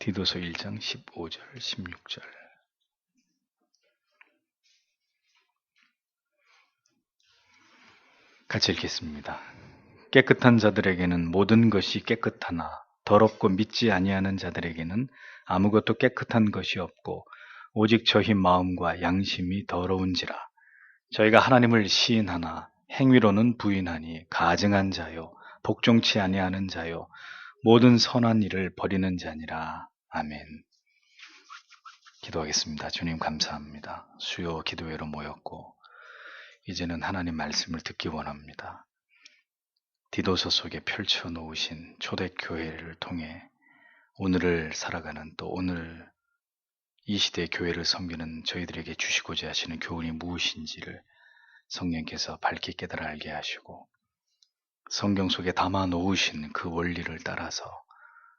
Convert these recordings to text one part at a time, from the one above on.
디도서 1장 15절, 16절. 같이 읽겠습니다. 깨끗한 자들에게는 모든 것이 깨끗하나 더럽고 믿지 아니하는 자들에게는 아무것도 깨끗한 것이 없고 오직 저희 마음과 양심이 더러운지라. 저희가 하나님을 시인하나 행위로는 부인하니 가증한 자요 복종치 아니하는 자요 모든 선한 일을 버리는 자니라. 아멘. 기도하겠습니다. 주님 감사합니다. 수요 기도회로 모였고 이제는 하나님 말씀을 듣기 원합니다. 디도서 속에 펼쳐놓으신 초대교회를 통해 오늘을 살아가는, 또 오늘 이 시대의 교회를 섬기는 저희들에게 주시고자 하시는 교훈이 무엇인지를 성령께서 밝게 깨달아 알게 하시고 성경 속에 담아 놓으신 그 원리를 따라서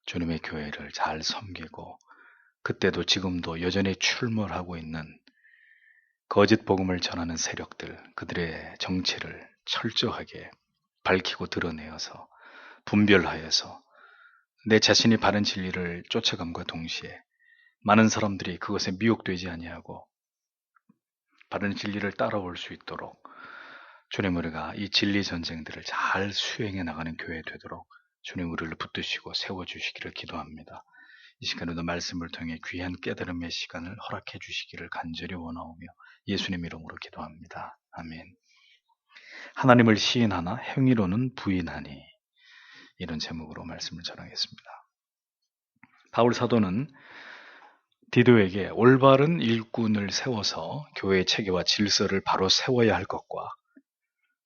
주님의 교회를 잘 섬기고, 그때도 지금도 여전히 출몰하고 있는 거짓 복음을 전하는 세력들, 그들의 정체를 철저하게 밝히고 드러내어서 분별하여서 내 자신이 바른 진리를 쫓아감과 동시에 많은 사람들이 그것에 미혹되지 아니하고 바른 진리를 따라올 수 있도록 주님, 우리가 이 진리 전쟁들을 잘 수행해 나가는 교회 되도록 주님 우리를 붙드시고 세워주시기를 기도합니다. 이 시간에도 말씀을 통해 귀한 깨달음의 시간을 허락해 주시기를 간절히 원하오며 예수님 이름으로 기도합니다. 아멘. 하나님을 시인하나 행위로는 부인하니, 이런 제목으로 말씀을 전하겠습니다. 바울 사도는 디도에게 올바른 일꾼을 세워서 교회의 체계와 질서를 바로 세워야 할 것과,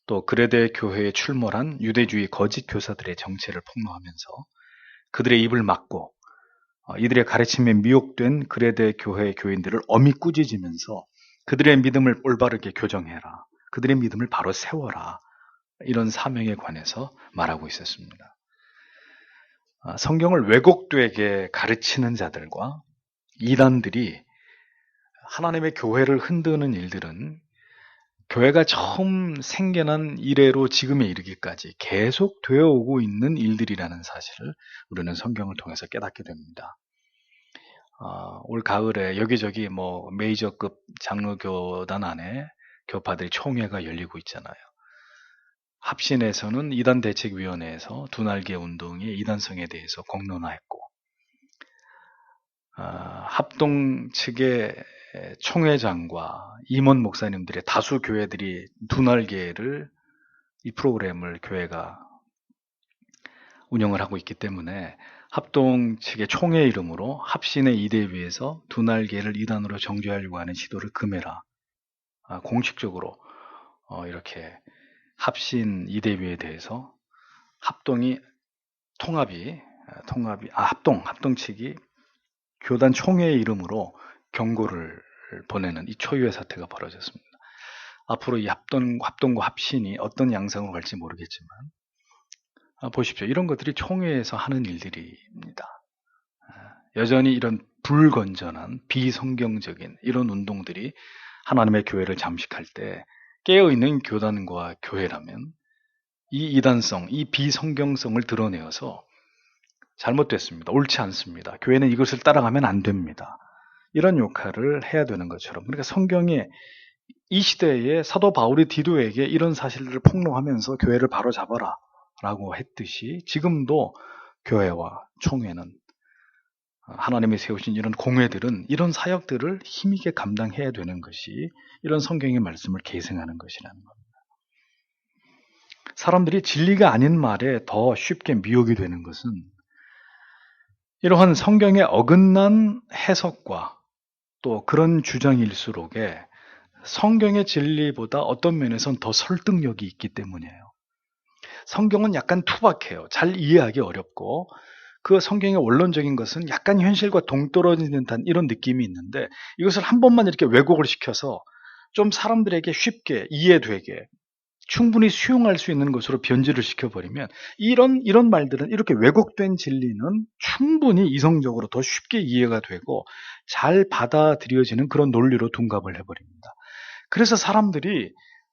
또 그레데 교회에 출몰한 유대주의 거짓 교사들의 정체를 폭로하면서 그들의 입을 막고 이들의 가르침에 미혹된 그레데 교회의 교인들을 엄히 꾸짖으면서 그들의 믿음을 올바르게 교정해라, 그들의 믿음을 바로 세워라, 이런 사명에 관해서 말하고 있었습니다. 성경을 왜곡되게 가르치는 자들과 이단들이 하나님의 교회를 흔드는 일들은 교회가 처음 생겨난 이래로 지금에 이르기까지 계속 되어 오고 있는 일들이라는 사실을 우리는 성경을 통해서 깨닫게 됩니다. 올 가을에 여기저기 메이저급 장로교단 안에 교파들이 총회가 열리고 있잖아요. 합신에서는 이단대책위원회에서 두날개 운동의 이단성에 대해서 공론화했고, 합동 측의 총회장과 임원 목사님들의 다수 교회들이 두날개를, 이 프로그램을 교회가 운영을 하고 있기 때문에 합동 측의 총회 이름으로 합신의 이대위에서 두날개를 이단으로 정죄하려고 하는 시도를 금해라, 공식적으로 이렇게 합신 이대위에 대해서 합동 측이 교단 총회의 이름으로 경고를 보내는 이 초유의 사태가 벌어졌습니다. 앞으로 이 합동과 합신이 어떤 양상으로 갈지 모르겠지만 보십시오. 이런 것들이 총회에서 하는 일들입니다. 여전히 이런 불건전한 비성경적인 이런 운동들이 하나님의 교회를 잠식할 때 깨어있는 교단과 교회라면 이 이단성, 이 비성경성을 드러내어서 잘못됐습니다, 옳지 않습니다, 교회는 이것을 따라가면 안 됩니다, 이런 역할을 해야 되는 것처럼, 그러니까 성경에 이 시대에 사도 바울이 디도에게 이런 사실들을 폭로하면서 교회를 바로잡아라 라고 했듯이 지금도 교회와 총회는, 하나님이 세우신 이런 공회들은 이런 사역들을 힘있게 감당해야 되는 것이 이런 성경의 말씀을 계승하는 것이라는 겁니다. 사람들이 진리가 아닌 말에 더 쉽게 미혹이 되는 것은 이러한 성경에 어긋난 해석과 또 그런 주장일수록에 성경의 진리보다 어떤 면에서는 더 설득력이 있기 때문이에요. 성경은 약간 투박해요. 잘 이해하기 어렵고, 그 성경의 원론적인 것은 약간 현실과 동떨어지는 듯한 이런 느낌이 있는데, 이것을 한 번만 이렇게 왜곡을 시켜서 좀 사람들에게 쉽게 이해되게 충분히 수용할 수 있는 것으로 변질을 시켜버리면 이런 말들은, 이렇게 왜곡된 진리는 충분히 이성적으로 더 쉽게 이해가 되고 잘 받아들여지는 그런 논리로 둔갑을 해버립니다. 그래서 사람들이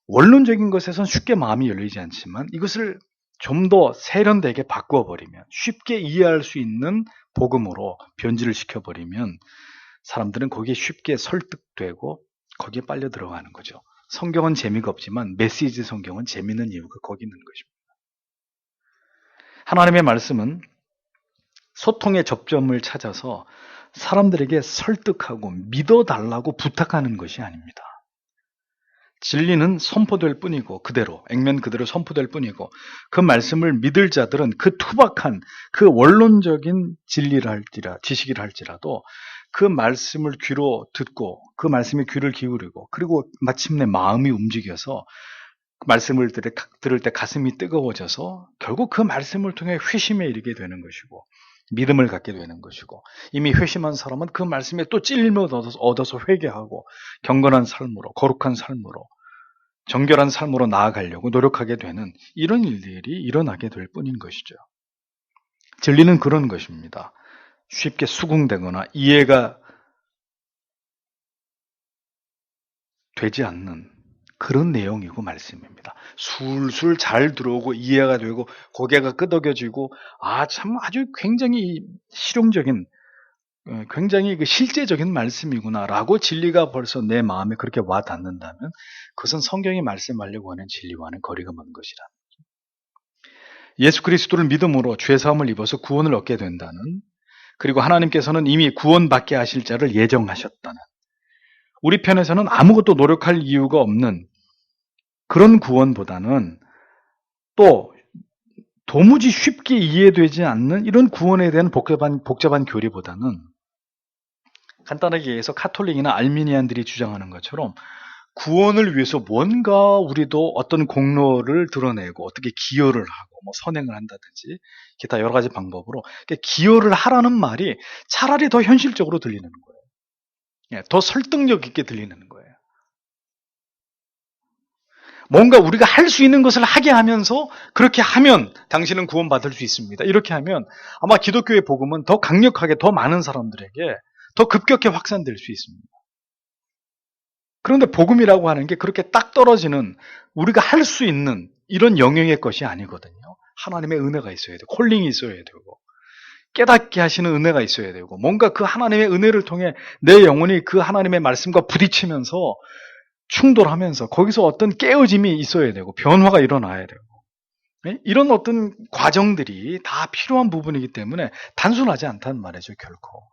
원론적인 것에선 쉽게 마음이 열리지 않지만 이것을 좀 더 세련되게 바꿔버리면, 쉽게 이해할 수 있는 복음으로 변질을 시켜버리면 사람들은 거기에 쉽게 설득되고 거기에 빨려 들어가는 거죠. 성경은 재미가 없지만 메시지 성경은 재미있는 이유가 거기 있는 것입니다. 하나님의 말씀은 소통의 접점을 찾아서 사람들에게 설득하고 믿어달라고 부탁하는 것이 아닙니다. 진리는 선포될 뿐이고 그대로 액면 그대로 선포될 뿐이고 그 말씀을 믿을 자들은 그 투박한 그 원론적인 진리를 할지라 지식이라 할지라도 그 말씀을 귀로 듣고 그 말씀에 귀를 기울이고 그리고 마침내 마음이 움직여서 그 말씀을 들을 때 가슴이 뜨거워져서 결국 그 말씀을 통해 회심에 이르게 되는 것이고 믿음을 갖게 되는 것이고 이미 회심한 사람은 그 말씀에 또 찔림을 얻어서 회개하고 경건한 삶으로 거룩한 삶으로 정결한 삶으로 나아가려고 노력하게 되는 이런 일들이 일어나게 될 뿐인 것이죠. 진리는 그런 것입니다. 쉽게 수긍되거나 이해가 되지 않는 그런 내용이고 말씀입니다. 술술 잘 들어오고 이해가 되고 고개가 끄덕여지고 참 아주 굉장히 실용적인 굉장히 실제적인 말씀이구나라고 진리가 벌써 내 마음에 그렇게 와 닿는다면 그것은 성경이 말씀하려고 하는 진리와는 거리가 먼 것이라. 예수 그리스도를 믿음으로 죄사함을 입어서 구원을 얻게 된다는, 그리고 하나님께서는 이미 구원받게 하실 자를 예정하셨다는, 우리 편에서는 아무것도 노력할 이유가 없는 그런 구원보다는 또 도무지 쉽게 이해되지 않는 이런 구원에 대한 복잡한 교리보다는 간단하게 얘기해서 카톨릭이나 알미니안들이 주장하는 것처럼 구원을 위해서 뭔가 우리도 어떤 공로를 드러내고 어떻게 기여를 하고 뭐 선행을 한다든지 기타 여러 가지 방법으로 기여를 하라는 말이 차라리 더 현실적으로 들리는 거예요. 더 설득력 있게 들리는 거예요. 뭔가 우리가 할 수 있는 것을 하게 하면서 그렇게 하면 당신은 구원받을 수 있습니다. 이렇게 하면 아마 기독교의 복음은 더 강력하게 더 많은 사람들에게 더 급격히 확산될 수 있습니다. 그런데 복음이라고 하는 게 그렇게 딱 떨어지는 우리가 할 수 있는 이런 영역의 것이 아니거든요. 하나님의 은혜가 있어야 되고 콜링이 있어야 되고 깨닫게 하시는 은혜가 있어야 되고 뭔가 그 하나님의 은혜를 통해 내 영혼이 그 하나님의 말씀과 부딪히면서 충돌하면서 거기서 어떤 깨어짐이 있어야 되고 변화가 일어나야 되고 이런 어떤 과정들이 다 필요한 부분이기 때문에 단순하지 않다는 말이죠, 결코.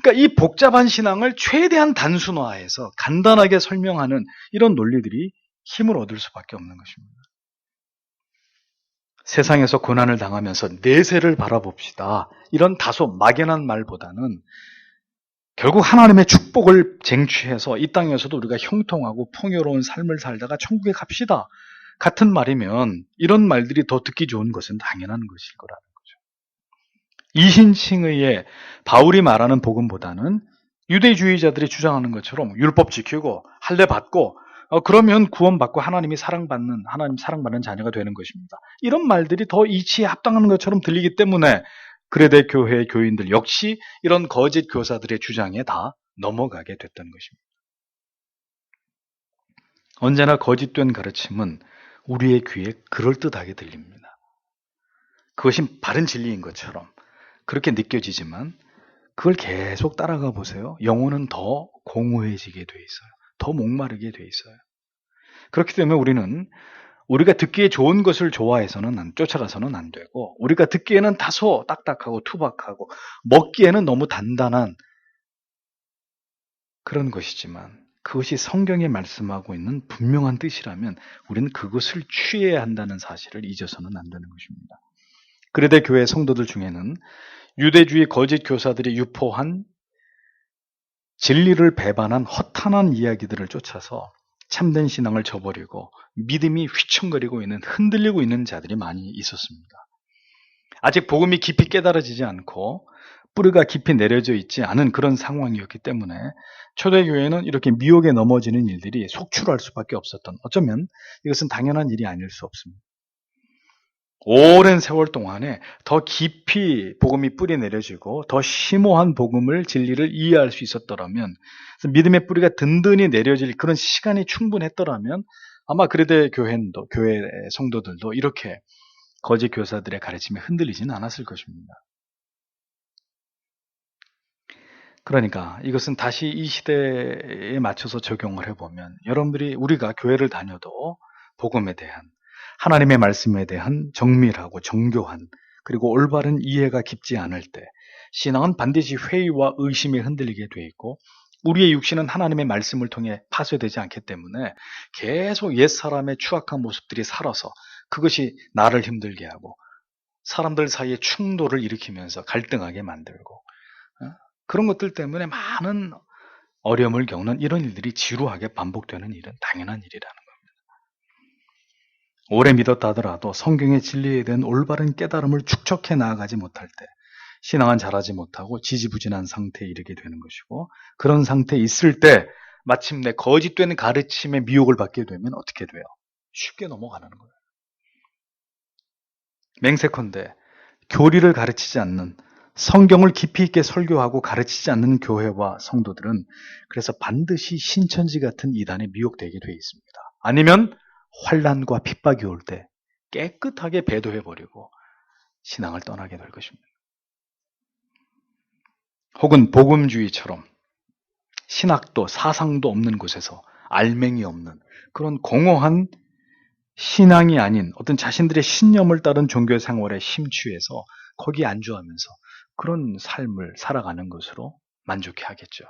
그러니까 이 복잡한 신앙을 최대한 단순화해서 간단하게 설명하는 이런 논리들이 힘을 얻을 수밖에 없는 것입니다. 세상에서 고난을 당하면서 내세를 바라봅시다. 이런 다소 막연한 말보다는 결국 하나님의 축복을 쟁취해서 이 땅에서도 우리가 형통하고 풍요로운 삶을 살다가 천국에 갑시다. 같은 말이면 이런 말들이 더 듣기 좋은 것은 당연한 것일 거라는 거죠. 이신칭의의 바울이 말하는 복음보다는 유대주의자들이 주장하는 것처럼 율법 지키고 할례 받고 그러면 구원받고 하나님 사랑받는 자녀가 되는 것입니다. 이런 말들이 더 이치에 합당한 것처럼 들리기 때문에 그레데 교회의 교인들 역시 이런 거짓 교사들의 주장에 다 넘어가게 됐던 것입니다. 언제나 거짓된 가르침은 우리의 귀에 그럴듯하게 들립니다. 그것이 바른 진리인 것처럼 그렇게 느껴지지만 그걸 계속 따라가 보세요. 영혼은 더 공허해지게 돼 있어요. 더 목마르게 돼 있어요. 그렇기 때문에 우리가 듣기에 좋은 것을 쫓아가서는 안 되고 우리가 듣기에는 다소 딱딱하고 투박하고 먹기에는 너무 단단한 그런 것이지만 그것이 성경에 말씀하고 있는 분명한 뜻이라면 우리는 그것을 취해야 한다는 사실을 잊어서는 안 되는 것입니다. 그레데 교회 성도들 중에는 유대주의 거짓 교사들이 유포한 진리를 배반한 허탄한 이야기들을 쫓아서 참된 신앙을 저버리고 믿음이 휘청거리고 있는 흔들리고 있는 자들이 많이 있었습니다. 아직 복음이 깊이 깨달아지지 않고 뿌리가 깊이 내려져 있지 않은 그런 상황이었기 때문에 초대교회는 이렇게 미혹에 넘어지는 일들이 속출할 수밖에 없었던, 어쩌면 이것은 당연한 일이 아닐 수 없습니다. 오랜 세월 동안에 더 깊이 복음이 뿌리 내려지고 더 심오한 복음을 진리를 이해할 수 있었더라면, 믿음의 뿌리가 든든히 내려질 그런 시간이 충분했더라면 아마 그레데 교회 성도들도 이렇게 거짓 교사들의 가르침에 흔들리지는 않았을 것입니다. 그러니까 이것은 다시 이 시대에 맞춰서 적용을 해보면 여러분들이 우리가 교회를 다녀도 복음에 대한 하나님의 말씀에 대한 정밀하고 정교한 그리고 올바른 이해가 깊지 않을 때 신앙은 반드시 회의와 의심에 흔들리게 돼 있고 우리의 육신은 하나님의 말씀을 통해 파쇄되지 않기 때문에 계속 옛사람의 추악한 모습들이 살아서 그것이 나를 힘들게 하고 사람들 사이에 충돌을 일으키면서 갈등하게 만들고 그런 것들 때문에 많은 어려움을 겪는 이런 일들이 지루하게 반복되는 일은 당연한 일이라는 겁니다. 오래 믿었다 하더라도 성경의 진리에 대한 올바른 깨달음을 축적해 나아가지 못할 때 신앙은 자라지 못하고 지지부진한 상태에 이르게 되는 것이고 그런 상태에 있을 때 마침내 거짓된 가르침의 미혹을 받게 되면 어떻게 돼요? 쉽게 넘어가는 거예요. 맹세컨대 교리를 가르치지 않는 성경을 깊이 있게 설교하고 가르치지 않는 교회와 성도들은 그래서 반드시 신천지 같은 이단에 미혹되게 되어 있습니다. 아니면 환난과 핍박이 올 때 깨끗하게 배도해버리고 신앙을 떠나게 될 것입니다. 혹은 복음주의처럼 신학도 사상도 없는 곳에서 알맹이 없는 그런 공허한 신앙이 아닌 어떤 자신들의 신념을 따른 종교 생활에 심취해서 거기에 안주하면서 그런 삶을 살아가는 것으로 만족해 하겠죠.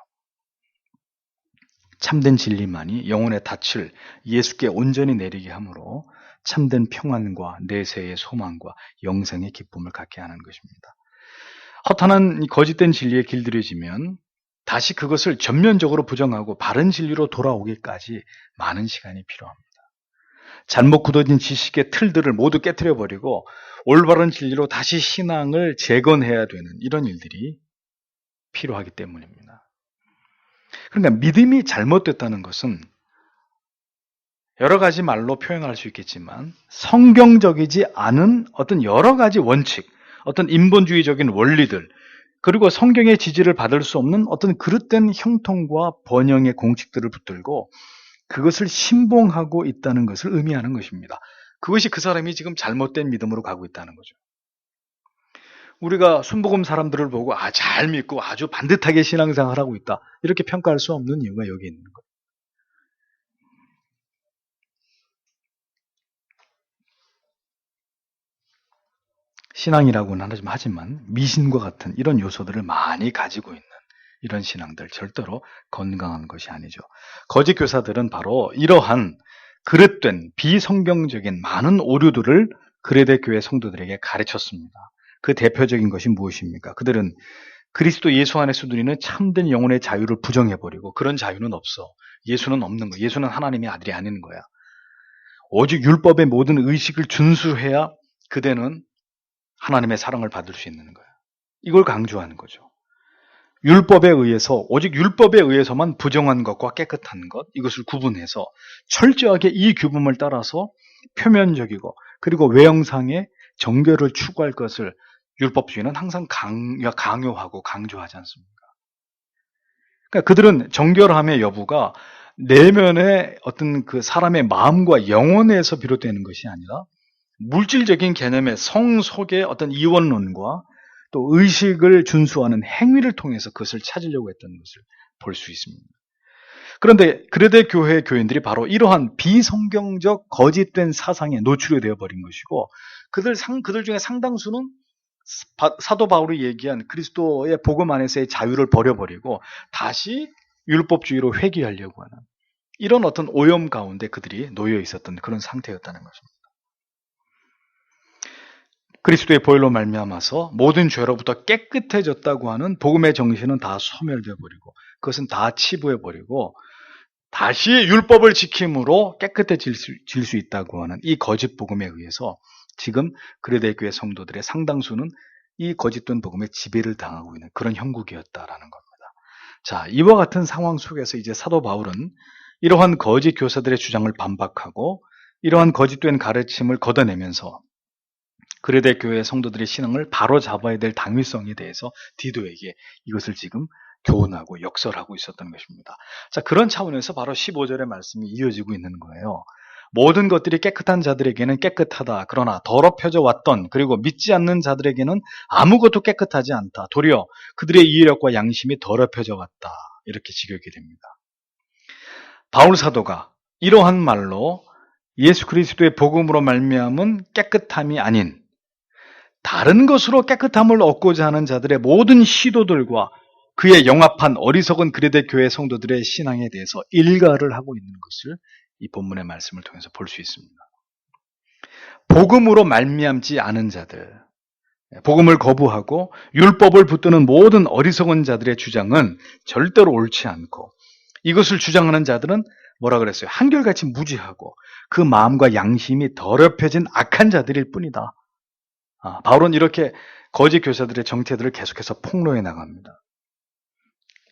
참된 진리만이 영혼의 닻을 예수께 온전히 내리게 하므로 참된 평안과 내세의 소망과 영생의 기쁨을 갖게 하는 것입니다. 허탄한 거짓된 진리에 길들여지면 다시 그것을 전면적으로 부정하고 바른 진리로 돌아오기까지 많은 시간이 필요합니다. 잘못 굳어진 지식의 틀들을 모두 깨트려버리고 올바른 진리로 다시 신앙을 재건해야 되는 이런 일들이 필요하기 때문입니다. 그러니까 믿음이 잘못됐다는 것은 여러 가지 말로 표현할 수 있겠지만 성경적이지 않은 어떤 여러 가지 원칙, 어떤 인본주의적인 원리들, 그리고 성경의 지지를 받을 수 없는 어떤 그릇된 형통과 번영의 공칙들을 붙들고 그것을 신봉하고 있다는 것을 의미하는 것입니다. 그것이 그 사람이 지금 잘못된 믿음으로 가고 있다는 거죠. 우리가 순복음 사람들을 보고 잘 믿고 아주 반듯하게 신앙생활을 하고 있다 이렇게 평가할 수 없는 이유가 여기 있는 거예요. 신앙이라고는 하지만 미신과 같은 이런 요소들을 많이 가지고 있는 이런 신앙들 절대로 건강한 것이 아니죠. 거짓 교사들은 바로 이러한 그릇된 비성경적인 많은 오류들을 그레데 교회 성도들에게 가르쳤습니다. 그 대표적인 것이 무엇입니까? 그들은 그리스도 예수 안에서 누리는 참된 영혼의 자유를 부정해버리고 그런 자유는 없어. 예수는 없는 거야. 예수는 하나님의 아들이 아닌 거야. 오직 율법의 모든 의식을 준수해야 그대는 하나님의 사랑을 받을 수 있는 거야. 이걸 강조하는 거죠. 율법에 의해서 오직 율법에 의해서만 부정한 것과 깨끗한 것 이것을 구분해서 철저하게 이 규범을 따라서 표면적이고 그리고 외형상의 정결을 추구할 것을 율법주의는 항상 강요하고 강조하지 않습니까? 그러니까 그들은 정결함의 여부가 내면의 어떤 그 사람의 마음과 영혼에서 비롯되는 것이 아니라 물질적인 개념의 성 속의 어떤 이원론과 또 의식을 준수하는 행위를 통해서 그것을 찾으려고 했던 것을 볼 수 있습니다. 그런데 그레데 교회 교인들이 바로 이러한 비성경적 거짓된 사상에 노출이 되어버린 것이고 그들 중에 상당수는 사도 바울이 얘기한 그리스도의 복음 안에서의 자유를 버려버리고 다시 율법주의로 회귀하려고 하는 이런 어떤 오염 가운데 그들이 놓여 있었던 그런 상태였다는 것입니다. 그리스도의 보혈로 말미암아서 모든 죄로부터 깨끗해졌다고 하는 복음의 정신은 다 소멸되어 버리고 그것은 다 치부해 버리고 다시 율법을 지킴으로 깨끗해질 수 있다고 하는 이 거짓 복음에 의해서 지금 그레데 교회 성도들의 상당수는 이 거짓된 복음에 지배를 당하고 있는 그런 형국이었다라는 겁니다. 자, 이와 같은 상황 속에서 이제 사도 바울은 이러한 거짓 교사들의 주장을 반박하고 이러한 거짓된 가르침을 걷어내면서 그레데 교회 성도들의 신앙을 바로 잡아야 될 당위성에 대해서 디도에게 이것을 지금 교훈하고 역설하고 있었던 것입니다. 자, 그런 차원에서 바로 15절의 말씀이 이어지고 있는 거예요. 모든 것들이 깨끗한 자들에게는 깨끗하다. 그러나 더럽혀져 왔던 그리고 믿지 않는 자들에게는 아무것도 깨끗하지 않다. 도리어 그들의 이해력과 양심이 더럽혀져 왔다. 이렇게 직역이 됩니다. 바울 사도가 이러한 말로 예수 그리스도의 복음으로 말미암은 깨끗함이 아닌 다른 것으로 깨끗함을 얻고자 하는 자들의 모든 시도들과 그의 영합한 어리석은 그레데 교회 성도들의 신앙에 대해서 일가를 하고 있는 것을 이 본문의 말씀을 통해서 볼 수 있습니다. 복음으로 말미암지 않은 자들, 복음을 거부하고 율법을 붙드는 모든 어리석은 자들의 주장은 절대로 옳지 않고 이것을 주장하는 자들은 뭐라 그랬어요? 한결같이 무지하고 그 마음과 양심이 더럽혀진 악한 자들일 뿐이다. 바울은 이렇게 거짓 교사들의 정체들을 계속해서 폭로해 나갑니다.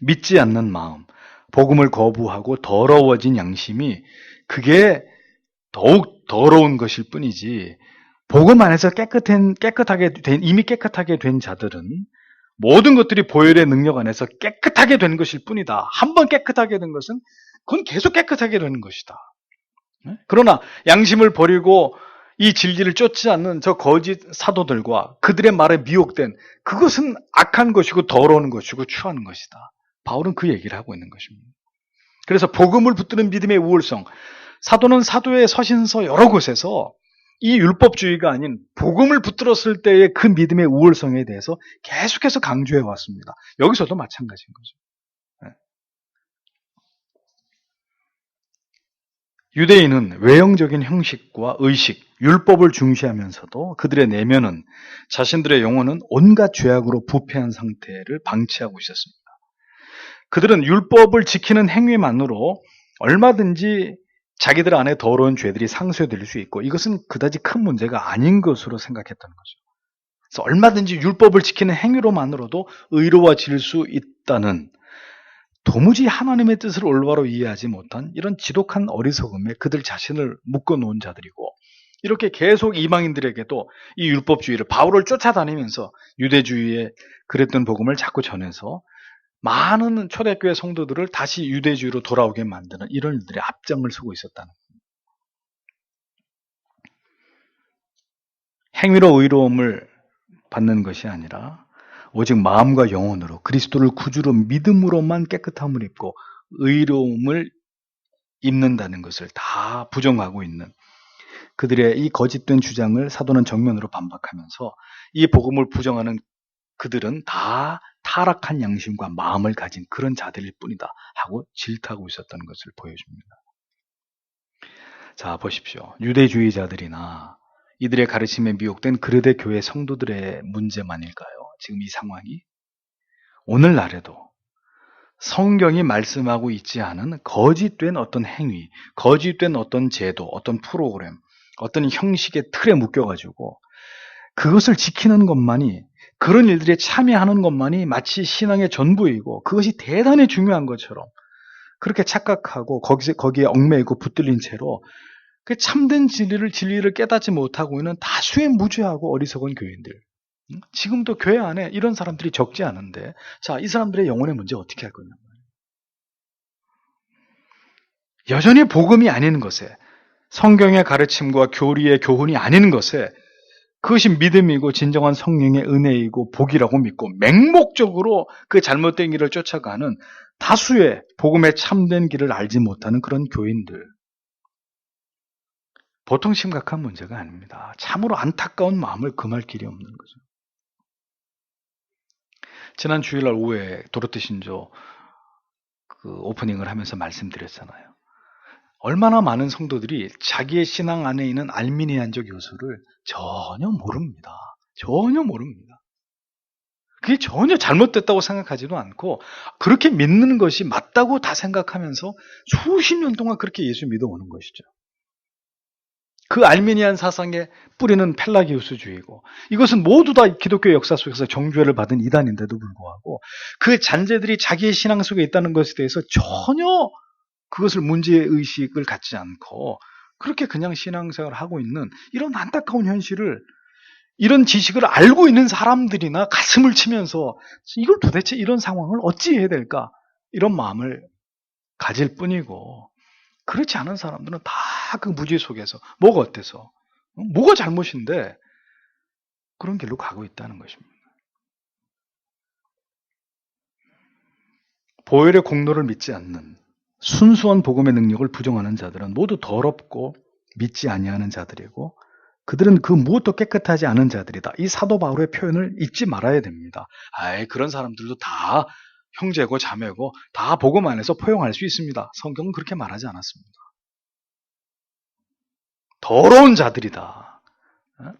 믿지 않는 마음, 복음을 거부하고 더러워진 양심이 그게 더욱 더러운 것일 뿐이지 복음 안에서 이미 깨끗하게 된 자들은 모든 것들이 보혈의 능력 안에서 깨끗하게 된 것일 뿐이다. 한번 깨끗하게 된 것은 그건 계속 깨끗하게 되는 것이다. 그러나 양심을 버리고 이 진리를 쫓지 않는 저 거짓 사도들과 그들의 말에 미혹된 그것은 악한 것이고 더러운 것이고 추한 것이다. 바울은 그 얘기를 하고 있는 것입니다. 그래서 복음을 붙드는 믿음의 우월성, 사도는 사도의 서신서 여러 곳에서 이 율법주의가 아닌 복음을 붙들었을 때의 그 믿음의 우월성에 대해서 계속해서 강조해 왔습니다. 여기서도 마찬가지인 거죠. 유대인은 외형적인 형식과 의식, 율법을 중시하면서도 그들의 내면은 자신들의 영혼은 온갖 죄악으로 부패한 상태를 방치하고 있었습니다. 그들은 율법을 지키는 행위만으로 얼마든지 자기들 안에 더러운 죄들이 상쇄될 수 있고 이것은 그다지 큰 문제가 아닌 것으로 생각했던 거죠. 그래서 얼마든지 율법을 지키는 행위로만으로도 의로워질 수 있다는 도무지 하나님의 뜻을 올바로 이해하지 못한 이런 지독한 어리석음에 그들 자신을 묶어놓은 자들이고 이렇게 계속 이방인들에게도 이 율법주의를 바울을 쫓아다니면서 유대주의에 그랬던 복음을 자꾸 전해서 많은 초대교회 성도들을 다시 유대주의로 돌아오게 만드는 이런 일들의 앞장을 서고 있었다는 겁니다. 행위로 의로움을 받는 것이 아니라 오직 마음과 영혼으로 그리스도를 구주로 믿음으로만 깨끗함을 입고 의로움을 입는다는 것을 다 부정하고 있는 그들의 이 거짓된 주장을 사도는 정면으로 반박하면서 이 복음을 부정하는 그들은 다 타락한 양심과 마음을 가진 그런 자들일 뿐이다 하고 질타하고 있었던 것을 보여줍니다. 자, 보십시오. 유대주의자들이나 이들의 가르침에 미혹된 그레데 교회 성도들의 문제만일까요? 지금 이 상황이? 오늘날에도 성경이 말씀하고 있지 않은 거짓된 어떤 행위, 거짓된 어떤 제도, 어떤 프로그램, 어떤 형식의 틀에 묶여가지고 그것을 지키는 것만이 그런 일들에 참여하는 것만이 마치 신앙의 전부이고 그것이 대단히 중요한 것처럼 그렇게 착각하고 거기에 얽매이고 붙들린 채로 그 참된 진리를 깨닫지 못하고 있는 다수의 무죄하고 어리석은 교인들. 지금도 교회 안에 이런 사람들이 적지 않은데 자, 이 사람들의 영혼의 문제 어떻게 할 거냐. 여전히 복음이 아닌 것에 성경의 가르침과 교리의 교훈이 아닌 것에 그것이 믿음이고 진정한 성령의 은혜이고 복이라고 믿고 맹목적으로 그 잘못된 길을 쫓아가는 다수의 복음의 참된 길을 알지 못하는 그런 교인들. 보통 심각한 문제가 아닙니다. 참으로 안타까운 마음을 금할 길이 없는 거죠. 지난 주일날 오후에 도로트 신조 오프닝을 하면서 말씀드렸잖아요. 얼마나 많은 성도들이 자기의 신앙 안에 있는 알미니안적 요소를 전혀 모릅니다. 전혀 모릅니다. 그게 전혀 잘못됐다고 생각하지도 않고 그렇게 믿는 것이 맞다고 다 생각하면서 수십 년 동안 그렇게 예수 믿어오는 것이죠. 그 알미니안 사상의 뿌리는 펠라기우스주의고 이것은 모두 다 기독교 역사 속에서 정죄를 받은 이단인데도 불구하고 그 잔재들이 자기의 신앙 속에 있다는 것에 대해서 전혀 그것을 문제의식을 갖지 않고 그렇게 그냥 신앙생활을 하고 있는 이런 안타까운 현실을 이런 지식을 알고 있는 사람들이나 가슴을 치면서 이걸 도대체 이런 상황을 어찌 해야 될까 이런 마음을 가질 뿐이고 그렇지 않은 사람들은 다 그 무지 속에서 뭐가 어때서 뭐가 잘못인데 그런 길로 가고 있다는 것입니다. 보혈의 공로를 믿지 않는 순수한 복음의 능력을 부정하는 자들은 모두 더럽고 믿지 아니하는 자들이고 그들은 그 무엇도 깨끗하지 않은 자들이다. 이 사도 바울의 표현을 잊지 말아야 됩니다. 그런 사람들도 다 형제고 자매고 다 복음 안에서 포용할 수 있습니다. 성경은 그렇게 말하지 않았습니다. 더러운 자들이다.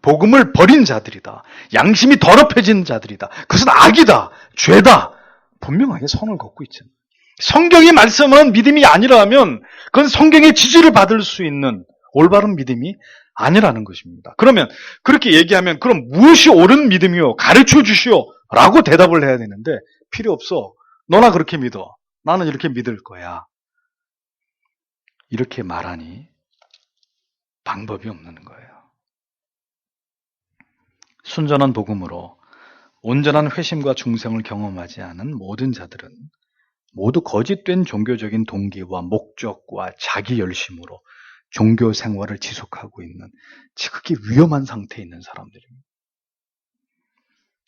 복음을 버린 자들이다. 양심이 더럽혀진 자들이다. 그것은 악이다. 죄다. 분명하게 선을 긋고 있잖아요. 성경이 말씀하는 믿음이 아니라면 그건 성경의 지지를 받을 수 있는 올바른 믿음이 아니라는 것입니다. 그러면 그렇게 얘기하면 그럼 무엇이 옳은 믿음이요? 가르쳐 주시오. 라고 대답을 해야 되는데 필요 없어. 너나 그렇게 믿어. 나는 이렇게 믿을 거야. 이렇게 말하니 방법이 없는 거예요. 순전한 복음으로 온전한 회심과 중생을 경험하지 않은 모든 자들은 모두 거짓된 종교적인 동기와 목적과 자기 열심으로 종교 생활을 지속하고 있는 지극히 위험한 상태에 있는 사람들입니다.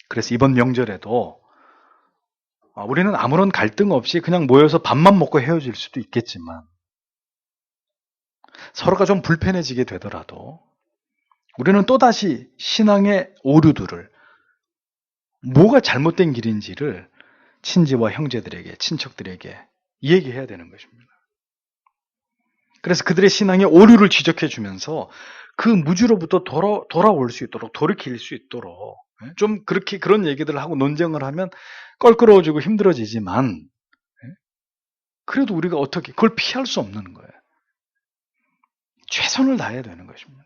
그래서 이번 명절에도 우리는 아무런 갈등 없이 그냥 모여서 밥만 먹고 헤어질 수도 있겠지만 서로가 좀 불편해지게 되더라도 우리는 또다시 신앙의 오류들을 뭐가 잘못된 길인지를 친지와 형제들에게, 친척들에게 얘기해야 되는 것입니다. 그래서 그들의 신앙의 오류를 지적해 주면서 그 무지로부터 돌아올 수 있도록, 돌이킬 수 있도록 좀 그렇게 그런 얘기들을 하고 논쟁을 하면 껄끄러워지고 힘들어지지만 그래도 우리가 어떻게 그걸 피할 수 없는 거예요. 최선을 다해야 되는 것입니다.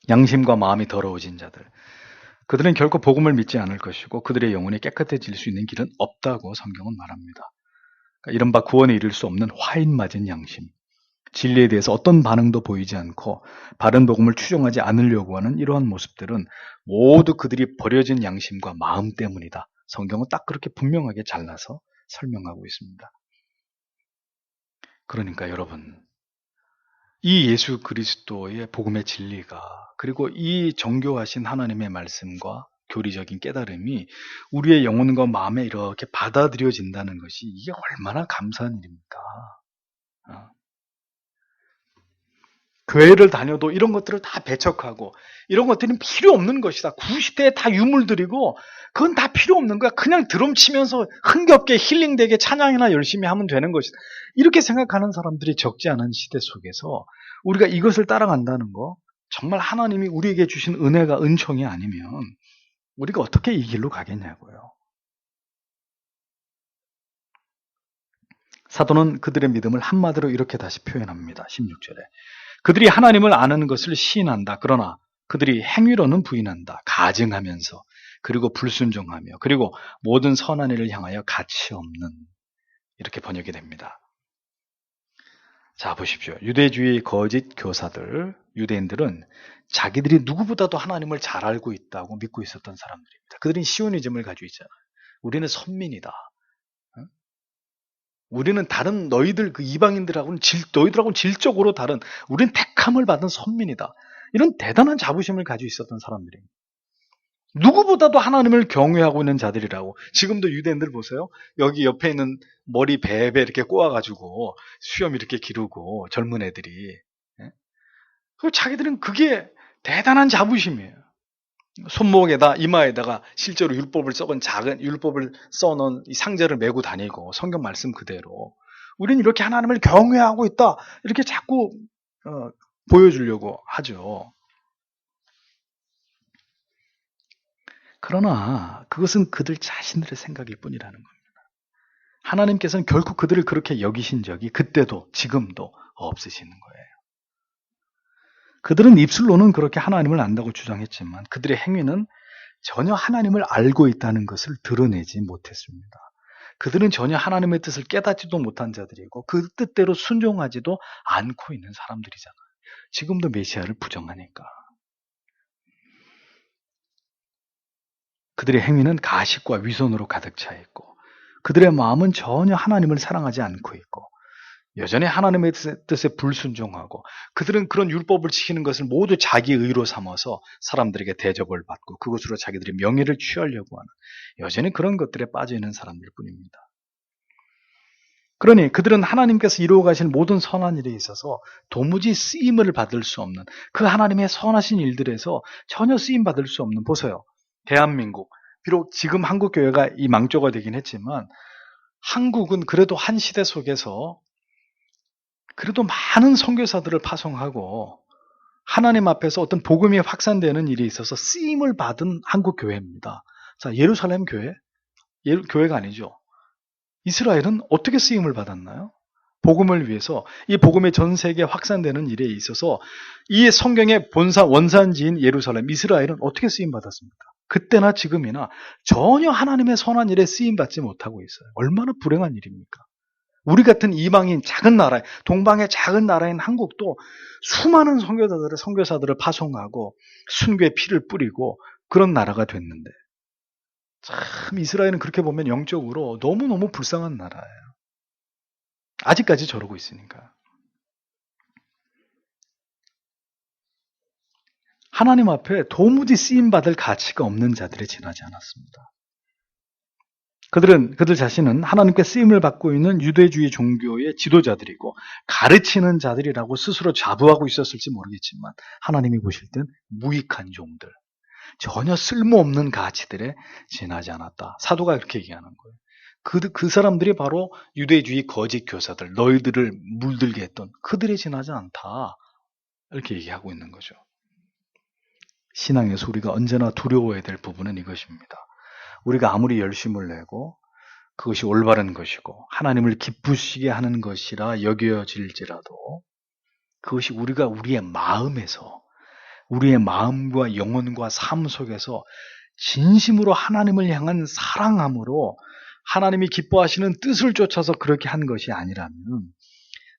양심과 마음이 더러워진 자들, 그들은 결코 복음을 믿지 않을 것이고 그들의 영혼이 깨끗해질 수 있는 길은 없다고 성경은 말합니다. 그러니까 이른바 구원에 이를 수 없는 화인 맞은 양심, 진리에 대해서 어떤 반응도 보이지 않고 바른 복음을 추종하지 않으려고 하는 이러한 모습들은 모두 그들이 버려진 양심과 마음 때문이다. 성경은 딱 그렇게 분명하게 잘라서 설명하고 있습니다. 그러니까 여러분, 이 예수 그리스도의 복음의 진리가 그리고 이 정교하신 하나님의 말씀과 교리적인 깨달음이 우리의 영혼과 마음에 이렇게 받아들여진다는 것이 이게 얼마나 감사한 일입니까? 교회를 다녀도 이런 것들을 다 배척하고 이런 것들은 필요 없는 것이다. 구시대에 다 유물들이고 그건 다 필요 없는 거야. 그냥 드럼 치면서 흥겹게 힐링되게 찬양이나 열심히 하면 되는 것이다. 이렇게 생각하는 사람들이 적지 않은 시대 속에서 우리가 이것을 따라간다는 거 정말 하나님이 우리에게 주신 은혜가 은총이 아니면 우리가 어떻게 이 길로 가겠냐고요. 사도는 그들의 믿음을 한마디로 이렇게 다시 표현합니다. 16절에. 그들이 하나님을 아는 것을 시인한다. 그러나 그들이 행위로는 부인한다. 가증하면서 그리고 불순종하며 그리고 모든 선한 일을 향하여 가치 없는 이렇게 번역이 됩니다. 자 보십시오. 유대주의 거짓 교사들, 유대인들은 자기들이 누구보다도 하나님을 잘 알고 있다고 믿고 있었던 사람들입니다. 그들은 시오니즘을 가지고 있잖아요. 우리는 선민이다. 우리는 다른 너희들 그 이방인들하고는 너희들하고는 질적으로 다른 우리는 택함을 받은 선민이다. 이런 대단한 자부심을 가지고 있었던 사람들입니다. 누구보다도 하나님을 경외하고 있는 자들이라고. 지금도 유대인들 보세요. 여기 옆에 있는 머리 베베 이렇게 꼬아가지고 수염 이렇게 기르고 젊은 애들이. 자기들은 그게 대단한 자부심이에요. 손목에다 이마에다가 실제로 율법을 써건 작은 율법을 써놓은 이 상자를 메고 다니고 성경 말씀 그대로 우리는 이렇게 하나님을 경외하고 있다 이렇게 자꾸 보여주려고 하죠. 그러나 그것은 그들 자신들의 생각일 뿐이라는 겁니다. 하나님께서는 결코 그들을 그렇게 여기신 적이 그때도 지금도 없으시는 거예요. 그들은 입술로는 그렇게 하나님을 안다고 주장했지만 그들의 행위는 전혀 하나님을 알고 있다는 것을 드러내지 못했습니다. 그들은 전혀 하나님의 뜻을 깨닫지도 못한 자들이고 그 뜻대로 순종하지도 않고 있는 사람들이잖아요. 지금도 메시아를 부정하니까. 그들의 행위는 가식과 위선으로 가득 차 있고 그들의 마음은 전혀 하나님을 사랑하지 않고 있고 여전히 하나님의 뜻에 불순종하고 그들은 그런 율법을 지키는 것을 모두 자기 의로 삼아서 사람들에게 대접을 받고 그것으로 자기들이 명예를 취하려고 하는 여전히 그런 것들에 빠져 있는 사람들 뿐입니다. 그러니 그들은 하나님께서 이루어 가실 모든 선한 일에 있어서 도무지 쓰임을 받을 수 없는 그 하나님의 선하신 일들에서 전혀 쓰임 받을 수 없는, 보세요. 대한민국, 비록 지금 한국교회가 이 망조가 되긴 했지만 한국은 그래도 한 시대 속에서 그래도 많은 선교사들을 파송하고 하나님 앞에서 어떤 복음이 확산되는 일이 있어서 쓰임을 받은 한국교회입니다. 자, 예루살렘 교회? 교회가 아니죠. 이스라엘은 어떻게 쓰임을 받았나요? 복음을 위해서 이 복음이 전 세계에 확산되는 일에 있어서 이 성경의 원산지인 예루살렘, 이스라엘은 어떻게 쓰임 받았습니까? 그때나 지금이나 전혀 하나님의 선한 일에 쓰임 받지 못하고 있어요. 얼마나 불행한 일입니까? 우리 같은 이방인 작은 나라, 동방의 작은 나라인 한국도 수많은 선교사들을 파송하고 순교의 피를 뿌리고 그런 나라가 됐는데 참 이스라엘은 그렇게 보면 영적으로 너무너무 불쌍한 나라예요. 아직까지 저러고 있으니까. 하나님 앞에 도무지 쓰임받을 가치가 없는 자들이 지나지 않았습니다. 그들 자신은 하나님께 쓰임을 받고 있는 유대주의 종교의 지도자들이고 가르치는 자들이라고 스스로 자부하고 있었을지 모르겠지만 하나님이 보실 땐 무익한 종들, 전혀 쓸모없는 가치들에 지나지 않았다. 사도가 그렇게 얘기하는 거예요. 그 사람들이 바로 유대주의 거짓 교사들, 너희들을 물들게 했던 그들에 지나지 않다. 이렇게 얘기하고 있는 거죠. 신앙에서 우리가 언제나 두려워해야 될 부분은 이것입니다. 우리가 아무리 열심을 내고 그것이 올바른 것이고 하나님을 기쁘시게 하는 것이라 여겨질지라도 그것이 우리가 우리의 마음에서 우리의 마음과 영혼과 삶 속에서 진심으로 하나님을 향한 사랑함으로 하나님이 기뻐하시는 뜻을 쫓아서 그렇게 한 것이 아니라면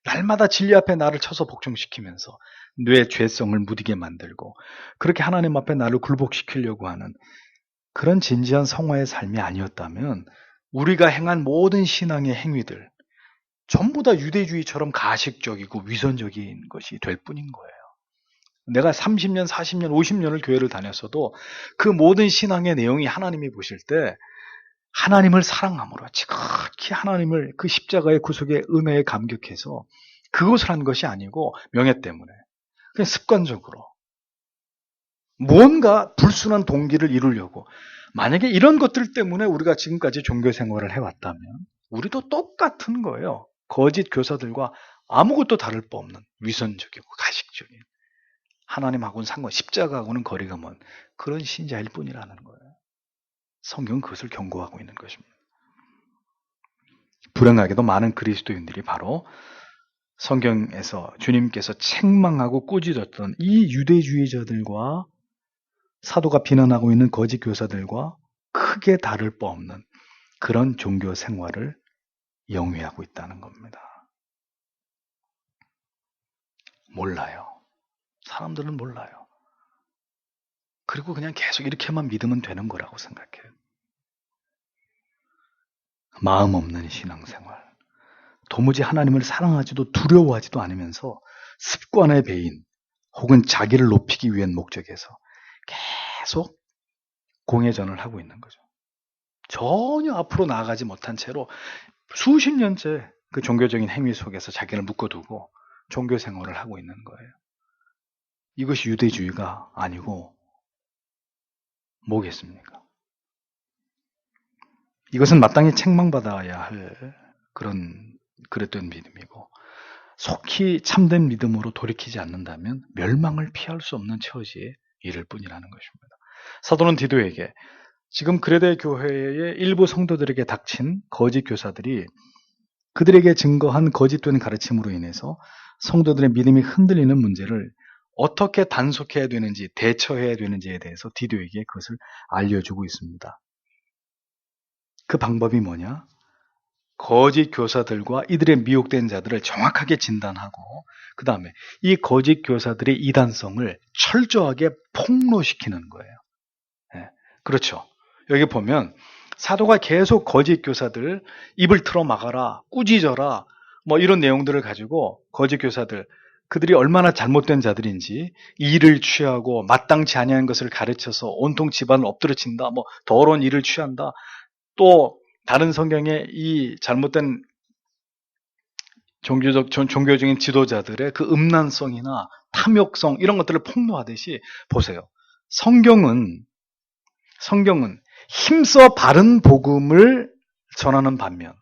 날마다 진리 앞에 나를 쳐서 복종시키면서 뇌 죄성을 무디게 만들고 그렇게 하나님 앞에 나를 굴복시키려고 하는 그런 진지한 성화의 삶이 아니었다면 우리가 행한 모든 신앙의 행위들 전부 다 유대주의처럼 가식적이고 위선적인 것이 될 뿐인 거예요. 내가 30년, 40년, 50년을 교회를 다녔어도 그 모든 신앙의 내용이 하나님이 보실 때 하나님을 사랑함으로 지극히 하나님을 그 십자가의 구속의 은혜에 감격해서 그것을 한 것이 아니고 명예 때문에 그냥 습관적으로 무언가 불순한 동기를 이루려고 만약에 이런 것들 때문에 우리가 지금까지 종교 생활을 해왔다면 우리도 똑같은 거예요. 거짓 교사들과 아무것도 다를 바 없는 위선적이고 가식적인 하나님하고는 십자가하고는 거리가 먼 그런 신자일 뿐이라는 거예요. 성경은 그것을 경고하고 있는 것입니다. 불행하게도 많은 그리스도인들이 바로 성경에서 주님께서 책망하고 꾸짖었던 이 유대주의자들과 사도가 비난하고 있는 거짓 교사들과 크게 다를 바 없는 그런 종교 생활을 영위하고 있다는 겁니다. 몰라요. 사람들은 몰라요. 그리고 그냥 계속 이렇게만 믿으면 되는 거라고 생각해요. 마음 없는 신앙생활. 도무지 하나님을 사랑하지도 두려워하지도 않으면서 습관의 배인 혹은 자기를 높이기 위한 목적에서 계속 공회전을 하고 있는 거죠. 전혀 앞으로 나아가지 못한 채로 수십 년째 그 종교적인 행위 속에서 자기를 묶어두고 종교 생활을 하고 있는 거예요. 이것이 유대주의가 아니고 뭐겠습니까? 이것은 마땅히 책망받아야 할 그랬던 믿음이고 속히 참된 믿음으로 돌이키지 않는다면 멸망을 피할 수 없는 처지에 이를 뿐이라는 것입니다. 사도는 디도에게 지금 그레데 교회의 일부 성도들에게 닥친 거짓 교사들이 그들에게 증거한 거짓된 가르침으로 인해서 성도들의 믿음이 흔들리는 문제를 어떻게 단속해야 되는지 대처해야 되는지에 대해서 디도에게 그것을 알려주고 있습니다. 그 방법이 뭐냐? 거짓 교사들과 이들의 미혹된 자들을 정확하게 진단하고 그 다음에 이 거짓 교사들의 이단성을 철저하게 폭로시키는 거예요. 네, 그렇죠. 여기 보면 사도가 계속 거짓 교사들 입을 틀어 막아라, 꾸짖어라, 뭐 이런 내용들을 가지고 거짓 교사들, 그들이 얼마나 잘못된 자들인지 일을 취하고 마땅치 아니한 것을 가르쳐서 온통 집안을 엎드러친다, 뭐 더러운 일을 취한다. 또 다른 성경에 이 잘못된 종교적인 지도자들의 그 음란성이나 탐욕성 이런 것들을 폭로하듯이 보세요. 성경은 힘써 바른 복음을 전하는 반면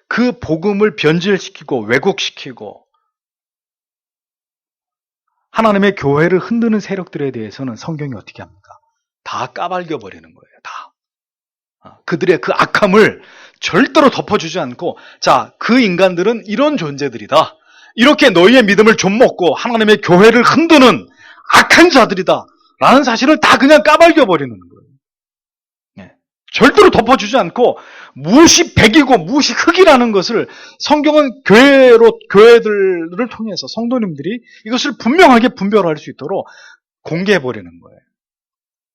그 복음을 변질시키고 왜곡시키고 하나님의 교회를 흔드는 세력들에 대해서는 성경이 어떻게 합니까? 다 까발겨 버리는 거예요. 다. 그들의 그 악함을 절대로 덮어주지 않고, 자, 그 인간들은 이런 존재들이다. 이렇게 너희의 믿음을 좀먹고 하나님의 교회를 흔드는 악한 자들이다. 라는 사실을 다 그냥 까발겨 버리는 거예요. 네. 절대로 덮어주지 않고 무엇이 백이고 무엇이 흑이라는 것을 성경은 교회들을 통해서 성도님들이 이것을 분명하게 분별할 수 있도록 공개해 버리는 거예요.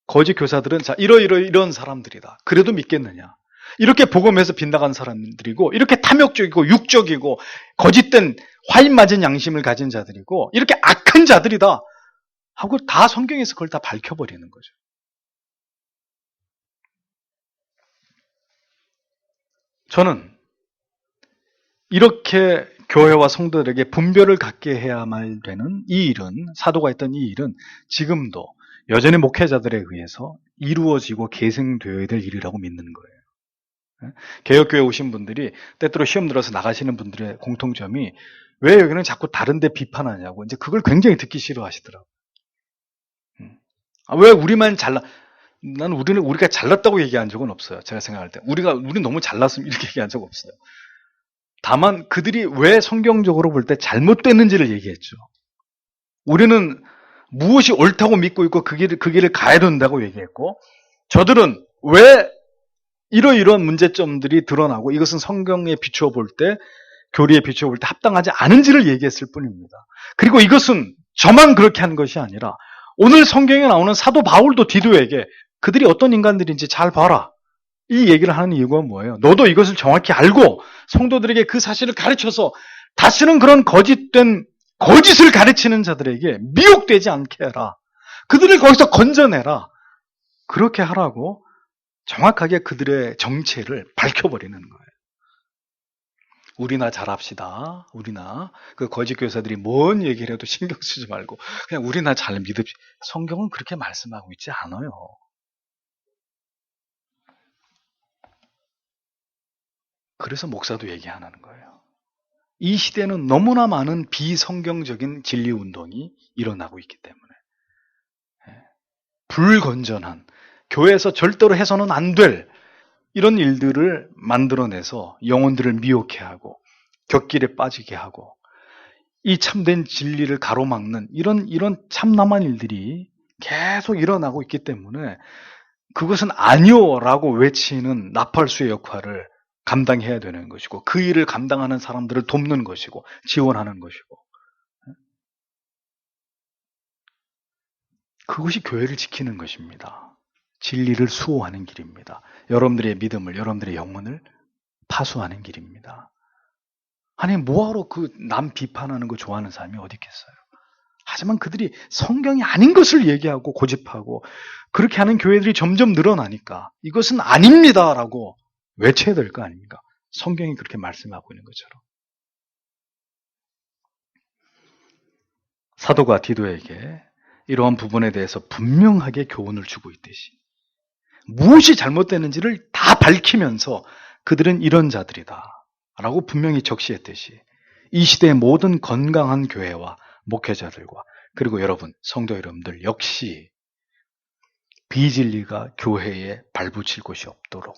거짓 교사들은 자 이런 사람들이다. 그래도 믿겠느냐? 이렇게 복음에서 빗나간 사람들이고 이렇게 탐욕적이고 육적이고 거짓된 화인 맞은 양심을 가진 자들이고 이렇게 악한 자들이다 하고 다 성경에서 그걸 다 밝혀버리는 거죠. 저는 이렇게 교회와 성도들에게 분별을 갖게 해야만 되는 이 일은, 사도가 했던 이 일은 지금도 여전히 목회자들에 의해서 이루어지고 계승되어야 될 일이라고 믿는 거예요. 개혁교회 오신 분들이 때때로 시험 들어서 나가시는 분들의 공통점이 왜 여기는 자꾸 다른 데 비판하냐고 이제 그걸 굉장히 듣기 싫어하시더라고요. 왜 우리만 우리가 잘났다고 얘기한 적은 없어요. 제가 생각할 때. 우리 너무 잘났으면 이렇게 얘기한 적 없어요. 다만 그들이 왜 성경적으로 볼 때 잘못됐는지를 얘기했죠. 우리는 무엇이 옳다고 믿고 있고 그 길을 가야 된다고 얘기했고, 저들은 왜 이러이러한 문제점들이 드러나고 이것은 성경에 비추어 볼 때, 교리에 비추어 볼 때 합당하지 않은지를 얘기했을 뿐입니다. 그리고 이것은 저만 그렇게 한 것이 아니라 오늘 성경에 나오는 사도 바울도 디도에게 그들이 어떤 인간들인지 잘 봐라. 이 얘기를 하는 이유가 뭐예요? 너도 이것을 정확히 알고 성도들에게 그 사실을 가르쳐서 다시는 그런 거짓을 가르치는 자들에게 미혹되지 않게 해라. 그들을 거기서 건져내라. 그렇게 하라고 정확하게 그들의 정체를 밝혀버리는 거예요. 우리나 잘합시다. 우리나 그 거짓 교사들이 뭔 얘기를 해도 신경 쓰지 말고 그냥 우리나 잘 믿읍시다. 성경은 그렇게 말씀하고 있지 않아요. 그래서 목사도 얘기하는 거예요. 이 시대는 너무나 많은 비성경적인 진리 운동이 일어나고 있기 때문에 불건전한 교회에서 절대로 해서는 안 될 이런 일들을 만들어내서 영혼들을 미혹해 하고 곁길에 빠지게 하고 이 참된 진리를 가로막는 이런 참남한 일들이 계속 일어나고 있기 때문에 그것은 아니오라고 외치는 나팔수의 역할을 감당해야 되는 것이고 그 일을 감당하는 사람들을 돕는 것이고 지원하는 것이고 그것이 교회를 지키는 것입니다. 진리를 수호하는 길입니다. 여러분들의 믿음을, 여러분들의 영혼을 파수하는 길입니다. 아니 뭐하러 그 남 비판하는 거 좋아하는 사람이 어디 있겠어요. 하지만 그들이 성경이 아닌 것을 얘기하고 고집하고 그렇게 하는 교회들이 점점 늘어나니까 이것은 아닙니다라고 외쳐야 될 거 아닙니까? 성경이 그렇게 말씀하고 있는 것처럼. 사도가 디도에게 이러한 부분에 대해서 분명하게 교훈을 주고 있듯이 무엇이 잘못되는지를 다 밝히면서 그들은 이런 자들이다 라고 분명히 적시했듯이 이 시대의 모든 건강한 교회와 목회자들과 그리고 여러분, 성도 여러분들 역시 비진리가 교회에 발붙일 곳이 없도록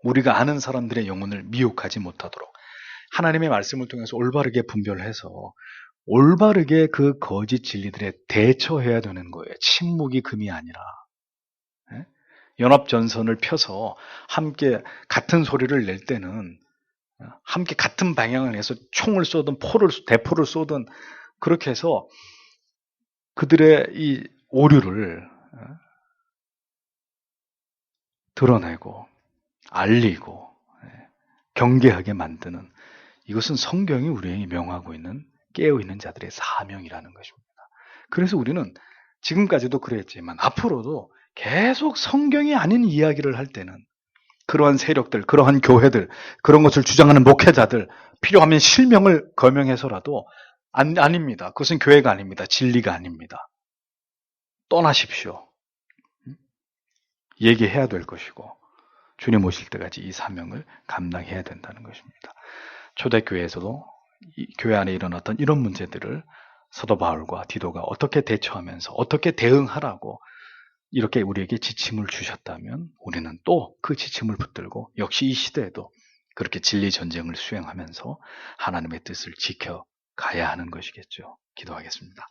우리가 아는 사람들의 영혼을 미혹하지 못하도록 하나님의 말씀을 통해서 올바르게 분별해서 올바르게 그 거짓 진리들에 대처해야 되는 거예요. 침묵이 금이 아니라. 연합전선을 펴서 함께 같은 소리를 낼 때는 함께 같은 방향을 해서 총을 쏘든 대포를 쏘든 그렇게 해서 그들의 이 오류를 드러내고 알리고 경계하게 만드는 이것은 성경이 우리에게 명하고 있는 깨어있는 자들의 사명이라는 것입니다. 그래서 우리는 지금까지도 그랬지만 앞으로도 계속 성경이 아닌 이야기를 할 때는 그러한 세력들, 그러한 교회들, 그런 것을 주장하는 목회자들 필요하면 실명을 거명해서라도 아닙니다. 그것은 교회가 아닙니다. 진리가 아닙니다. 떠나십시오. 얘기해야 될 것이고 주님 오실 때까지 이 사명을 감당해야 된다는 것입니다. 초대교회에서도 교회 안에 일어났던 이런 문제들을 사도 바울과 디도가 어떻게 대처하면서 어떻게 대응하라고 이렇게 우리에게 지침을 주셨다면 우리는 또 그 지침을 붙들고 역시 이 시대에도 그렇게 진리 전쟁을 수행하면서 하나님의 뜻을 지켜가야 하는 것이겠죠. 기도하겠습니다.